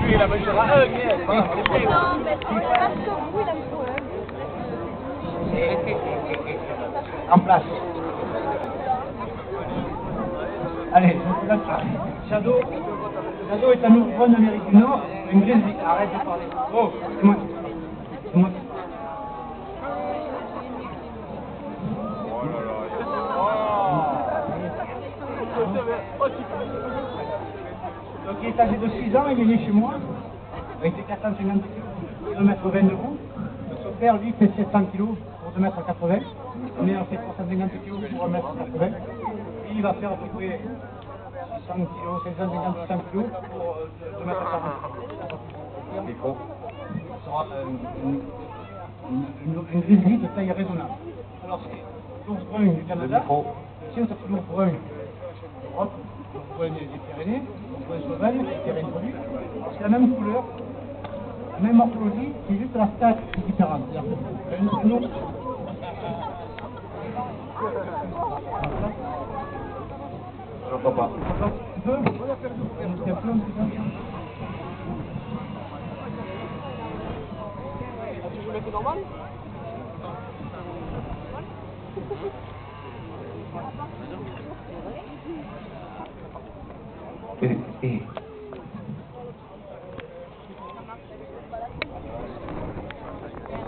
Lui, il a mangé un, Non, mais parce que vous, il aime trop. En place. Allez, Shadow est un ours brun d'Amérique du Nord, une grizzly. Arrête de parler. Oh, c'est moi. C'est moi. Donc il est âgé de 6 ans, il est né chez moi, avec des 450 kg, 2 mètres 20 de haut. Son père, lui, fait 700 kg pour 2 mètres 80. On est en fait 350 kg pour 1 mètre 80. Lui, il va faire à peu près 100 kg, 550 100 kg pour 2 mètres 40. Micro. Ce sera une grizzly de taille raisonnable. Alors c'est l'ours brun du Canada. Ici on s'appelle l'ours brun d'Europe, l'ours brun des Pyrénées, l'ours brun slovène qui a été réintroduit. C'est la même couleur, la même morphologie, c'est juste la taille qui est différente. C'est-à-dire que un ours. J'entends pas. Tu peux? C'est un peu un petit peu. Tu voulais que normal?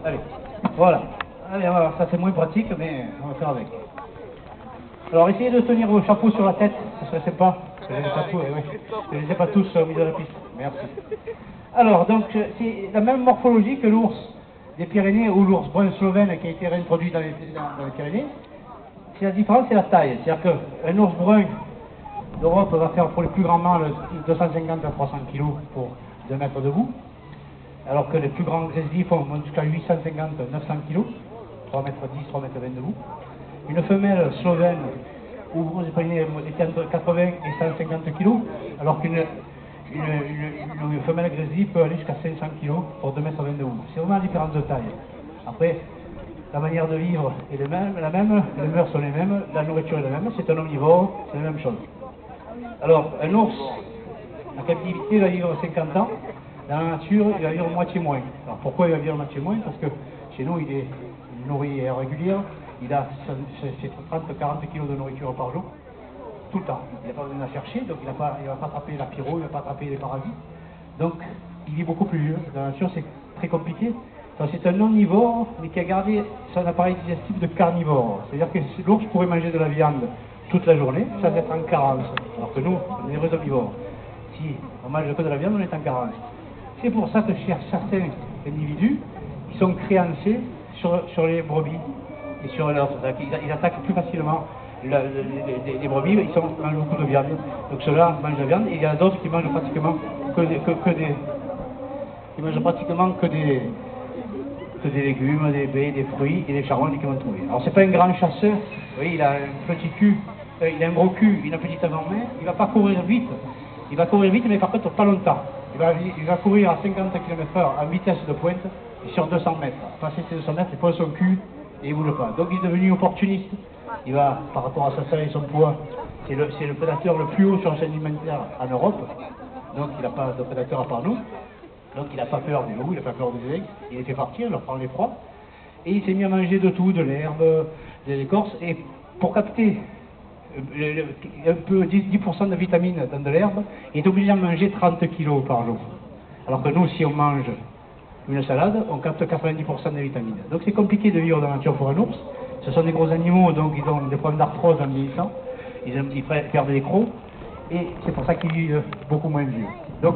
Allez, voilà. Allez, alors, ça c'est moins pratique, mais on va faire avec. Alors essayez de tenir vos chapeaux sur la tête, ce serait sympa. Les chapeaux, oui. Je ne les ai pas tous au milieu de la piste. Merci. Alors, donc, c'est la même morphologie que l'ours des Pyrénées ou l'ours brun slovène qui a été réintroduit dans les Pyrénées. La différence, c'est la taille. C'est-à-dire qu'un ours brun d'Europe va faire pour les plus grands mâles 250 à 300 kg pour 2 mètres debout, alors que les plus grands grizzly font jusqu'à 850 à 900 kg, 3 mètres 10, 3 mètres 20 debout. Une femelle slovène ou vous prenez entre 80 et 150 kg, alors qu'une femelle grizzly peut aller jusqu'à 500 kg pour 2 mètres 20 debout. C'est vraiment la différence de taille. Après, la manière de vivre est la même, les mœurs sont les mêmes, la nourriture est la même, c'est un omnivore, c'est la même chose. Alors, un ours, en captivité, va vivre 50 ans, dans la nature, il va vivre moitié moins. Alors pourquoi il va vivre moitié moins? Parce que chez nous, il est nourri régulière, il a 30-40 kg de nourriture par jour, tout le temps. Il n'a pas besoin de la chercher, donc il ne va pas attraper la pyro, il ne va pas attraper les parasites. Donc, il vit beaucoup plus vieux. Dans la nature, c'est très compliqué. C'est un omnivore, mais qui a gardé son appareil digestif de carnivore. C'est-à-dire que l'ours pourrait manger de la viande toute la journée, sans être en carence. Alors que nous, on est des omnivores. Si on mange que de la viande, on est en carence. C'est pour ça que chez certains individus, ils sont créancés sur les brebis et sur l'autre. Ils attaquent plus facilement les brebis, ils mangent beaucoup de viande. Donc ceux-là mangent de la viande, et il y en a d'autres qui mangent pratiquement que des légumes, des baies, des fruits et des charognes qu'ils vont trouver. Alors c'est pas un grand chasseur, vous voyez, il a un petit cul, il a un gros cul, il a une petite avant-main, il va pas courir vite, il va courir vite mais par contre pas longtemps. Il va courir à 50 km/h à vitesse de pointe et sur 200 mètres. Passer ces 200 mètres, il pose son cul et il bouge pas. Donc il est devenu opportuniste. Il va, par rapport à sa taille et son poids, c'est le prédateur le plus haut sur la chaîne alimentaire en Europe. Donc il n'a pas de prédateur à part nous. Donc il n'a pas peur des loups, il n'a pas peur des aigles, il les fait partir, il leur prend l'effroi. Et il s'est mis à manger de tout, de l'herbe, des écorces, et pour capter un peu 10% de vitamines dans de l'herbe, il est obligé de manger 30 kg par jour. Alors que nous, si on mange une salade, on capte 90% des vitamines. Donc c'est compliqué de vivre dans la nature pour un ours. Ce sont des gros animaux, donc ils ont des problèmes d'arthrose en vieillissant, ils perdent des crocs, et c'est pour ça qu'ils vivent beaucoup moins vieux. Donc